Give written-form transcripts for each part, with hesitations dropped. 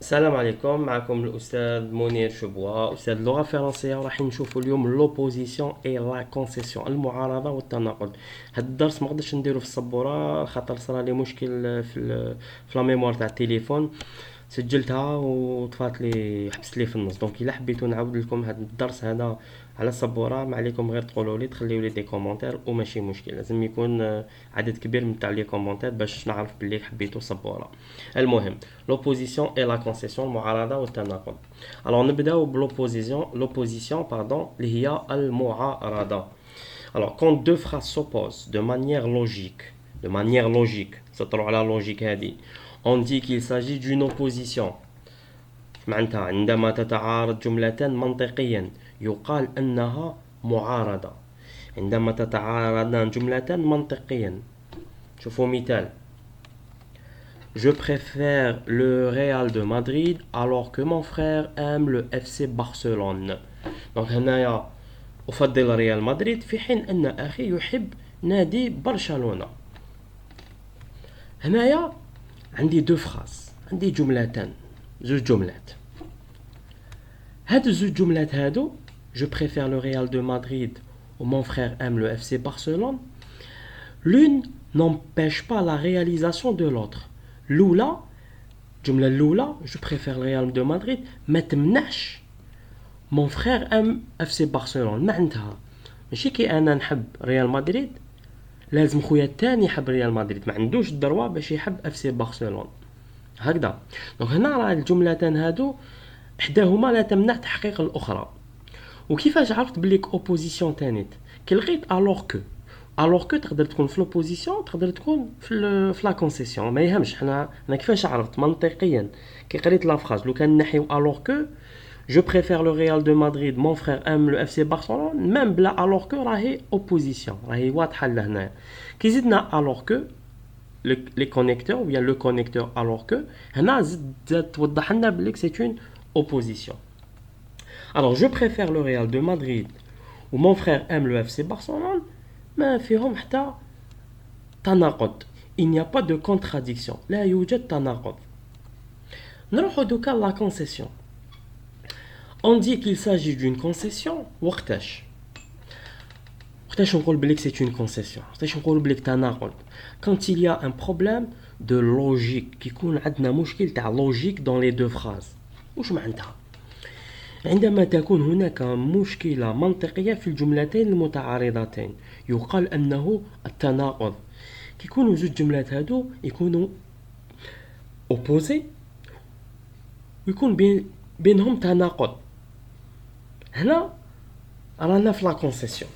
السلام عليكم. معكم الأستاذ منير شبوة، أستاذ اللغة الفرنسية. وراح نشوفوا اليوم لوبوزيسيون اي لا كونسيسيون، المعارضة والتناقض. هاد الدرس ما قدرتش نديرو في السبورة خاطر صرا لي مشكل في لا ميموار تاع التليفون. سجلتها وطفات لي، حبست لي في النص. دونك الا حبيتو نعاود لكم هاد الدرس هذا على السبورة، ما عليكم غير تقولوا لي، تخليو لي دي كومونتير، وماشي مشكل. لازم يكون عدد كبير من تاع لي كومونتير باش نعرف بلي حبيتو سبورة. المهم، l'opposition et la concession، المعارضة والتناقض. alors نبداو l'opposition pardon اللي هي المعارضة. alors quand deux phrases s'opposent de manière logique سطروا على logique هذه. on dit qu'il s'agit d'une opposition. معناتها عندما تتعارض جملتان منطقيا يقال أنها معارضة. عندما تتعارضان جملتان منطقيا. شوفوا مثال: Je préfère le Real de Madrid alors que mon frère aime le FC Barcelone. Donc هنايا أفضل ريال مدريد في حين أن أخي يحب نادي برشلونة. هنايا عندي دو فراس، عندي جملتان، زوج جملات. هاد زوج جملات هادو Je préfère le Real de Madrid ou mon frère aime le FC Barcelone. L'une n'empêche pas la réalisation de l'autre. الأولى، الجملة الأولى جو بريفير ريال دو مدريد ما تمنعش مون فخير ام اف سي برشلونة. معناتها ماشي كي انا نحب ريال مدريد لازم خويا الثاني يحب ريال مدريد، ما عندوش الدروا باش يحب اف سي برشلونة. هكذا. دونك هنا راه الجملتان هادو احداهما لا تمنع تحقيق الاخرى. وكيفاش عرفت بليك اوبوزيسيون تانيت؟ كي لقيت الوغ كو تقدر تكون في لوبوزيسيون، تقدر تكون في لا كونسيسيون، ما يهمش. حنا كيفاش عرفت منطقيا؟ كي قريت لا فراز لو كان نحيو الوغ كو جو بريفير لو ريال دو مدريد مون فرير ام لو اف سي برشلونه، ميم بلا الوغ كو راهي اوبوزيسيون، راهي واضحه لهنا. كي زدنا الوغ كو لي كونيكتور ويا لو كونيكتور الوغ كو، هنا زاد توضح لنا بلي سي اون اوبوزيسيون. Alors je préfère le Real de Madrid ou mon frère aime le FC Barcelone، ما فيهم حتى تناقض. il n'y a pas de contradiction، لا يوجد تناقض. نروحو دوكا لا concession. on dit qu'il s'agit d'une concession وقتاش نقول بليك c'est une concession، وقتاش نقول بليك تناقض؟ quand il y a un problème de logique، كيكون عندنا مشكل تاع logique dans les deux phrases. وش معناتها؟ عندما تكون هناك مشكلة منطقية في الجملتين المتعارضتين يقال أنه التناقض. كيكونوا زوج جملات هادو يكونوا opposé ويكون بينهم تناقض. هنا رانا في لا كونسيسيون،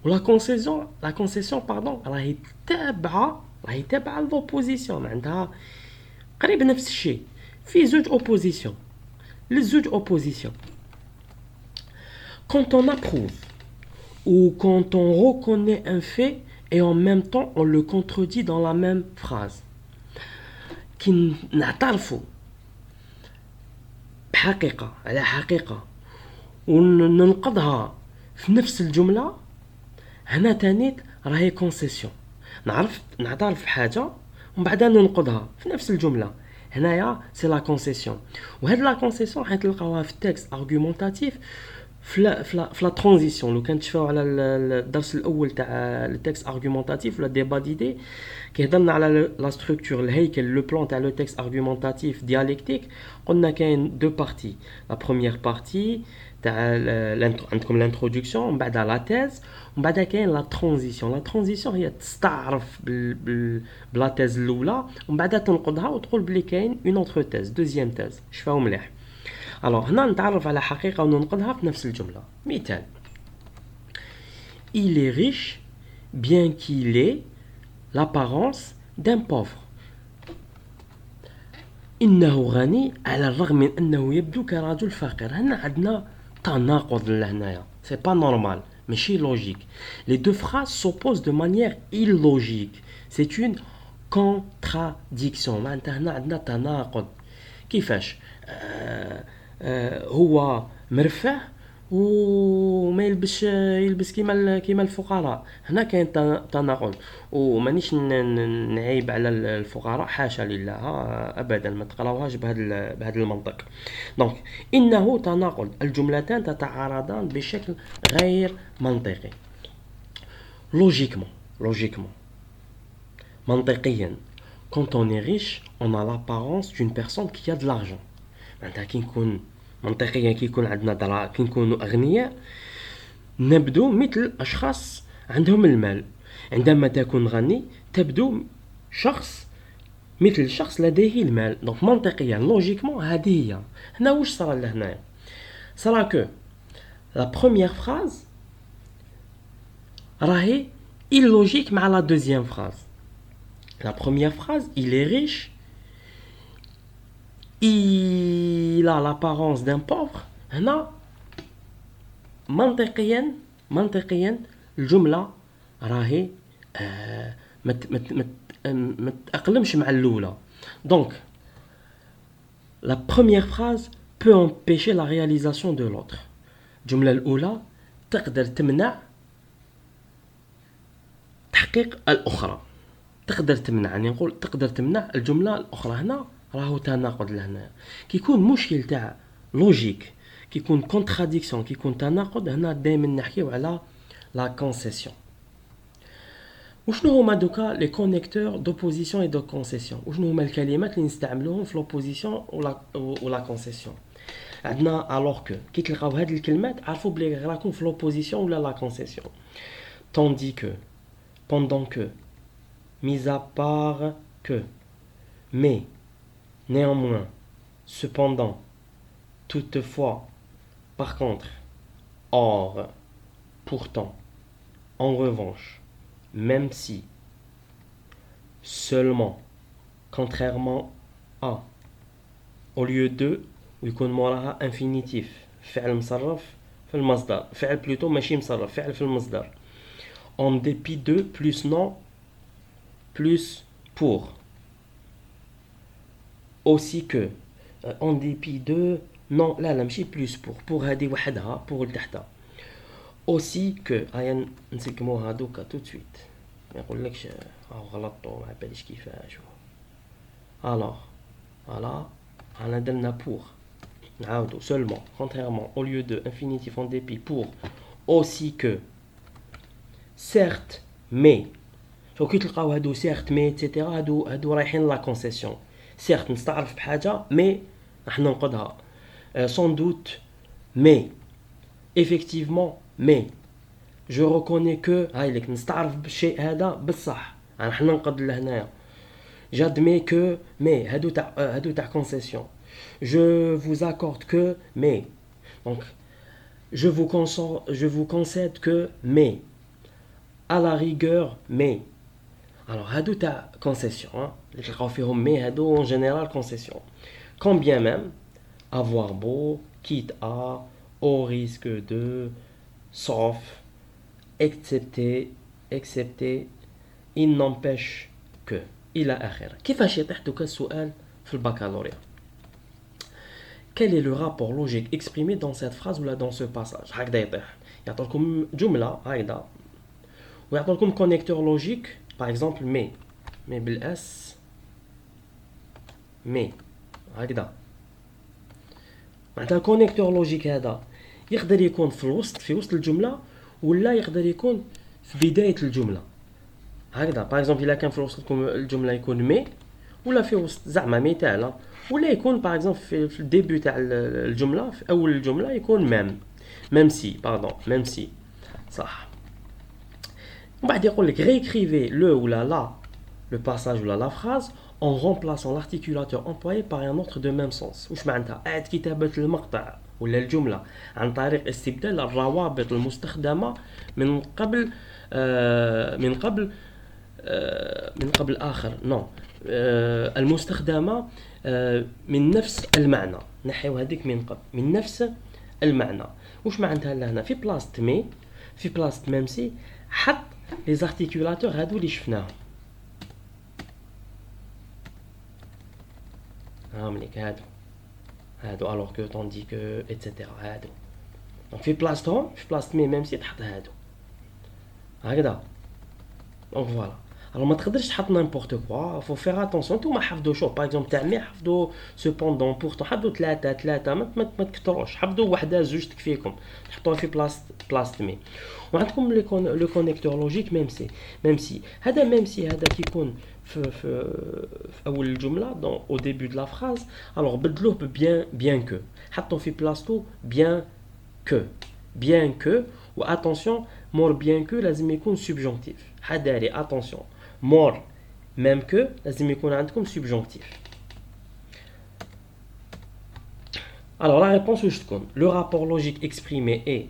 ولا كونسيسيون باردون راهي تابعة لوبوزيسيون، عندها قريب نفس الشيء. في زوج opposition. للزوج opposition. Quand on approuve ou quand on reconnaît un fait et en même temps on le contredit dans la même phrase. كي نعترفوا بحقيقة على حقيقة وننقضها في نفس الجملة، هنا تانيت راهي كونسيسيون. نعترف بحاجة ومن بعدها ننقضها في نفس الجملة، هنايا سي لا كونسيسيون. وهاد لا كونسيسيون حيت تلقاوها في التكست ارغومونتاتيف في لا ترانزيسيون. لو كان تشوفوا على الدرس الاول تاع التكست ارغومونتاتيف ولا ديبا ديدي، كيهضرنا على لا ستركتور، الهيكل، لو بلان تاع لو تكست ارغومونتاتيف ديالكتيك. قلنا كاين دو بارتي. لا بروميير بارتي تاع عندكم الانتروداكسيون، من بعدها لا تيز، ومن بعدها كاين لا ترانزيسيون. لا ترانزيسيون هي تستعرف بلا تيز الاولى ومن بعدها تنقضها وتقول بلي كاين اون اوتر تيز، دوزيام تيز. شفاو مليح؟ الوغ هنا نتعرف على حقيقه وننقضها في نفس الجمله. مثال: il est riche bien qu'il ait l'apparence d'un pauvre. إنه غني على الرغم من أنه يبدو كرجل فقير. هنا عندنا تناقض لهنايا، سي با نورمال، ماشي لوجيك. les deux phrases s'opposent de manière illogique، c'est une contradiction. معناتها هنا عندنا تناقض. كيفاش؟ هو مرفه وما يلبس كيما الفقراء. هنا كاين تناقض، ومانيش نعيب على الفقراء، حاشا لله ابدا، ما تقراوهاش بهذا المنطق. دونك انه تناقض، الجملتان تتعارضان بشكل غير منطقي. لوجيكمون منطقيا، quand on est riche on a l'apparence d'une personne qui a de l'argent. معناتها كي نكون منطقيا، كي يكون عندنا كي نكونوا اغنياء نبدو مثل اشخاص عندهم المال. عندما تكون غني تبدو شخص مثل شخص لديه المال. دونك منطقيا لوجيكمون هذه هي. هنا واش صرا لهنايا؟ صرا كو لا بروميير فراز راهي illogique مع لا دوزيام فراز. La première phrase, il est riche, il a l'apparence d'un pauvre. هنا منطقيا الجملة راهي ما تأقلمش مع الأولى. Donc la première phrase peut empêcher la réalisation de l'autre. الجملة الأولى تقدر تمنع تحقيق الأخرى. تقدر تمنع، يعني نقول تقدر تمنع الجملة الأخرى. هنا راهو تناقض لهنا. كي يكون مشكل تاع لوجيك، كي يكون كونتراديكسيون، كي يكون تناقض، هنا دائما نحكيو على لا كونسيسيون. وشنو هما دوكا لي كونيكتور دوبوزيسيون اي دو كونسيسيون؟ وشنو هما الكلمات اللي نستعملوهم في لوبوزيسيون ولا كونسيسيون؟ عندنا الوغ كو، كي تلقاو هاد الكلمات عرفوا بلي راكم في لوبوزيسيون ولا لا كونسيسيون. توندي كو، بوندون كو، mis à part que, mais, néanmoins, cependant, toutefois, par contre, or, pourtant, en revanche, même si, seulement, contrairement à, au lieu de, ويكون موراها infinitif، فعل مصرف في المصدر، فعل plutôt ماشي مصرف، فعل في المصدر. En dépit de plus non plus pour, aussi que, en dépit de, non لا ماشي plus pour هذه وحدها، pour لتحتها. aussi que هيا نسقموها دوكا tout de suite، ما يقولكش غلطوا ما باليش كيفاش. alors voilà انا درنا pour، نعاودو seulement contrairement au lieu de infinitif en dépit pour aussi que certes mais. شو كي تلقاو هادو سيرت مي ايتترا، هادو رايحين لا كونسيسيون. سيرت نستعرف بحاجه مي راح ننقضها. سون دوت مي، effectivement مي، جو ريكوني كو، هاي لك نستعرف بالشيء هذا بصح راح ننقض لهنايا. جادمي كو مي، هادو تاع كونسيسيون. جو vous accorde que mais. donc je vous concède que mais, à la rigueur mais. Alors, هادو تاع concession, اللي تلقاو فيهم مي هادو en général concession. Quand bien même, avoir beau, quitte à, au risque de, sauf, excepté, il n'empêche que, إلى آخره. كيفاش يطيح دوكا السؤال في البكالوريا؟ Quel est le rapport logique exprimé dans cette phrase ou là dans ce passage؟ هكذا يطيح، يعطيكم جملة هكذا ويعطيكم connecteur logique. par exemple mais بالاس mais هكذا. معناتها الكونيكتور لوجيك هذا يقدر يكون في وسط الجمله، ولا يقدر يكون في بدايه الجمله هكذا. باغ اكزومبل الا كان في وسط الجمله يكون مي، ولا في وسط زعما مثال، ولا يكون باغ اكزومبل في الديبي تاع الجمله، في اول الجمله يكون ميم سي صح. ومن بعد يقول لك réécrivez le ou le passage ou la phrase en remplaçant l'articulateur employé par un autre de même sens. واش معناتها؟ اعد كتابة المقطع ولا الجملة عن طريق استبدال الروابط المستخدمة من قبل آخر نو المستخدمة من نفس المعنى. نحيو هذيك من قبل، من نفس المعنى. واش معناتها لهنا؟ في بلاصة مي، في بلاصة ميم سي، حط لي زارتيكولاتور هادو اللي شفناهم. هاهم ليك هادو الوغ كو طوندي كو ايتترا هادو. دونك في بلاصتهم في بلاصه ميم سي تحط هادو هكذا. دونك فوالا. Alors ما تقدرش تحط n'importe quoi, faut faire attention. نتوما حفظوا شوف باغ اكزومبل تاع مي حفظوا سوبوندون بورتون حفظوا ثلاثه ما تكثروش, حفظوا وحده زوج تكفيكم تحطوها في بلاصه مي. وعندكم لو كونيكتور لوجيك ميم سي هذا كيكون في اول الجمله دون او ديبي دو لا فراز, alors بدلوه بيان كو, حطوا في بلاصتو بيان كو و attention مور بيان كو لازم يكون سبجونكتيف. حداري attention مور ميم كو لازم يكون عندكم سبجونكتيف. alors la réponse واش تكون لو رابور لوجيك اكسبريمي اي.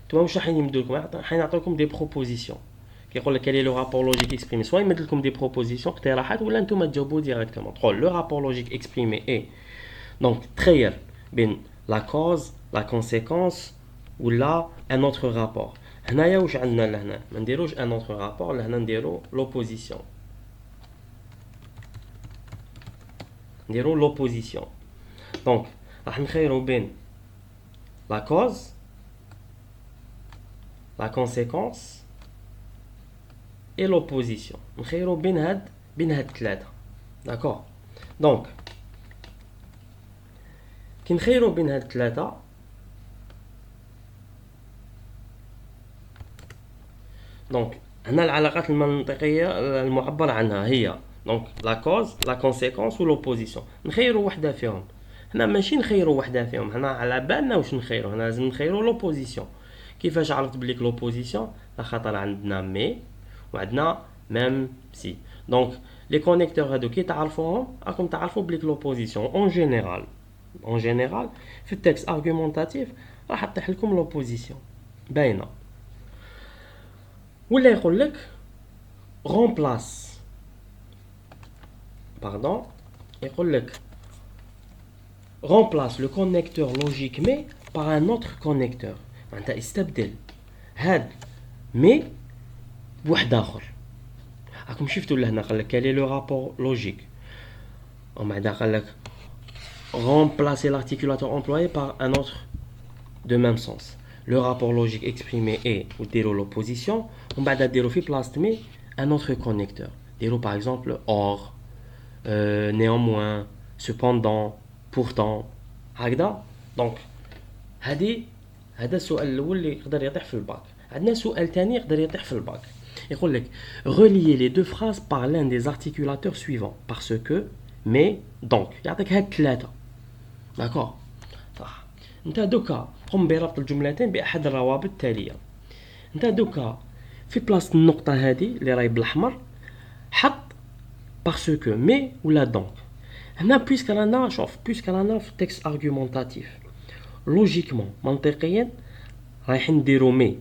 نتوما واش راح يمدوا لكم, راح يعطيوكم دي بروبوزيسيون كيقول لك كالي لو رابور لوجيك اكسبريمي, سوا يمد لكم دي بروبوزيسيون اقتراحات ولا نتوما تجاوبوا ديريكتومون. تقول لو رابور لوجيك اكسبريمي اي دونك تخير بين لا كوز لا كونسيكونس ولا ان اوتر رابور. هنايا واش عندنا لهنا ما نديروش ان اوتر رابور, لهنا نديرو لوبوزيسيون, نديرو لوبوزيسيون. دونك راح نخيروا بين لا كوز لا كونسيكونس اي لوبوزيسيون, نخيروا بين هاد الثلاثه. داكور دونك كي نخيروا بين هاد الثلاثه دونك هنا العلاقات المنطقيه المعبر عنها هي دونك لا كوز لا كونسيكونس و لوبوزيسيون. نخيروا وحده فيهم, هنا ماشي نخيروا وحده فيهم, هنا على بالنا واش نخيروا, هنا لازم نخيروا لوبوزيسيون. كيفاش عرفت بليك لوبوزيسيون؟ خاطر عندنا مي وعندنا ميم سي. دونك لي كونيكتور هادو كي تعرفوهم راكم تعرفوا بليك لوبوزيسيون اون جينيرال في التكست ارغومونطاتيف راح تطيح لكم لوبوزيسيون باينه. ولا يقول لك remplace pardon يقول لك remplace le connecteur logique mais par un autre connecteur. معناتها استبدل هاد مي بواحد اخر. راكم شفتوا لهنا قال لك كالي لو رابور لوجيك, ومن بعد قال لك remplacer l'articulateur employé par un autre de même sens. Le rapport logique exprimé est ou déroule l'opposition, on va dérouler place de un autre connecteur. Déroule par exemple or, néanmoins, cependant, pourtant. هكذا. donc هذا السؤال الاول اللي يقدر يطيح في الباك. عندنا سؤال ثاني يقدر يطيح في الباك, يقول لك relier les deux phrases par l'un des articulateurs suivants parce que mais donc يعطيك هاد ثلاثه. داكور صح. انت دوكا قم بربط الجملتين باحد الروابط التاليه. انت دوكا في بلاصه النقطه هذه اللي راهي بالاحمر حط باسكو مي ولا دونك. هنا بويسك رانا شوف بويسك رانا في التكست ارغومونطاتيف لوجيكمون منطقيا رايحين نديرو مي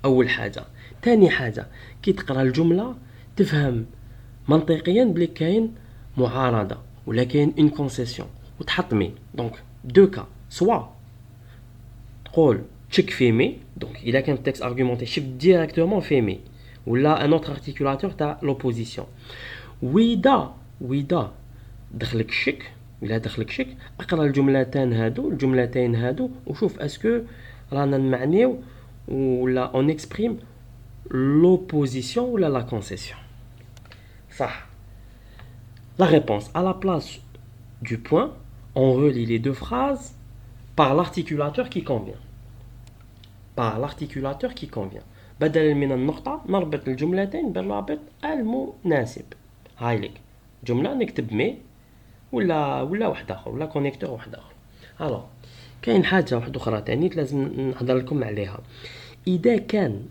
اول حاجه. ثاني حاجه كي تقرا الجمله تفهم منطقيا بلي كاين معارضه ولا كاين اون كونسيسيون وتحط مي. دونك دو كا سوا تقول تشك في مي, دونك الا كان التكست ارغومونتي شك ديريكتومون في مي ولا ان اوتر ارتيكولاتور تاع لوبوزيسيون. ويدا دخلك شك, الا دخلك شك اقرا الجملتين هادو وشوف اسكو رانا نمعنيو ولا اون اكسبريم l'opposition ou la concession. Ça. La réponse. À la place du point, on relie les deux phrases par l'articulateur qui convient. بدل من النقطة نربط الجملتين بالرابط المناسب. هاي لك جملة نكتب مي ولا واحد آخر ولا كونيكتور واحد آخر. alors كاين حاجة واحدة أخرى تاني لازم نهضر لكم عليها. إذا كان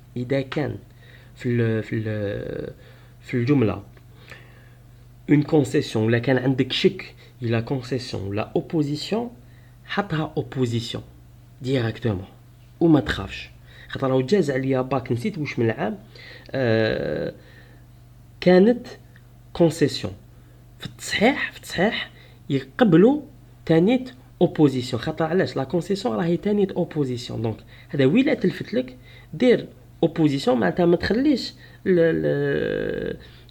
في الجملة une concession ولا كان عندك شك إلى concession ولا opposition حطها opposition directement وما تخافش. خاطر راهو جاز عليا باك نسيت واش من العام كانت concession في التصحيح يقبلوا تانيت اوبوزيسيون. خاطر علاش لا كونسيسيون راهي تانيت اوبوزيسيون. دونك هذا ويلا تلفت لك دير اوبوزيسيون معناتها ما تخليش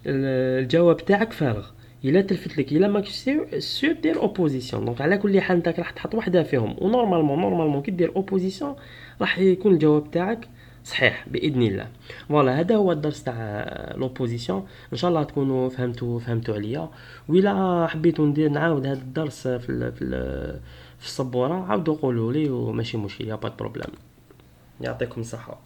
الجواب تاعك فارغ. الا تلفت لك الا ماكش سير دير اوبوزيسيون. دونك على كل حال نتاك راح تحط وحده فيهم، ونورمالمون كي دير اوبوزيسيون راح يكون الجواب تاعك صحيح باذن الله. فوالا هذا هو الدرس تاع لوبوزيسيون، ان شاء الله تكونوا فهمتوا عليا. وإلا حبيتوا ندير نعاود هذا الدرس في السبوره عاودوا قولوا لي وماشي مشكل، يا با بروبليم. يعطيكم الصحه.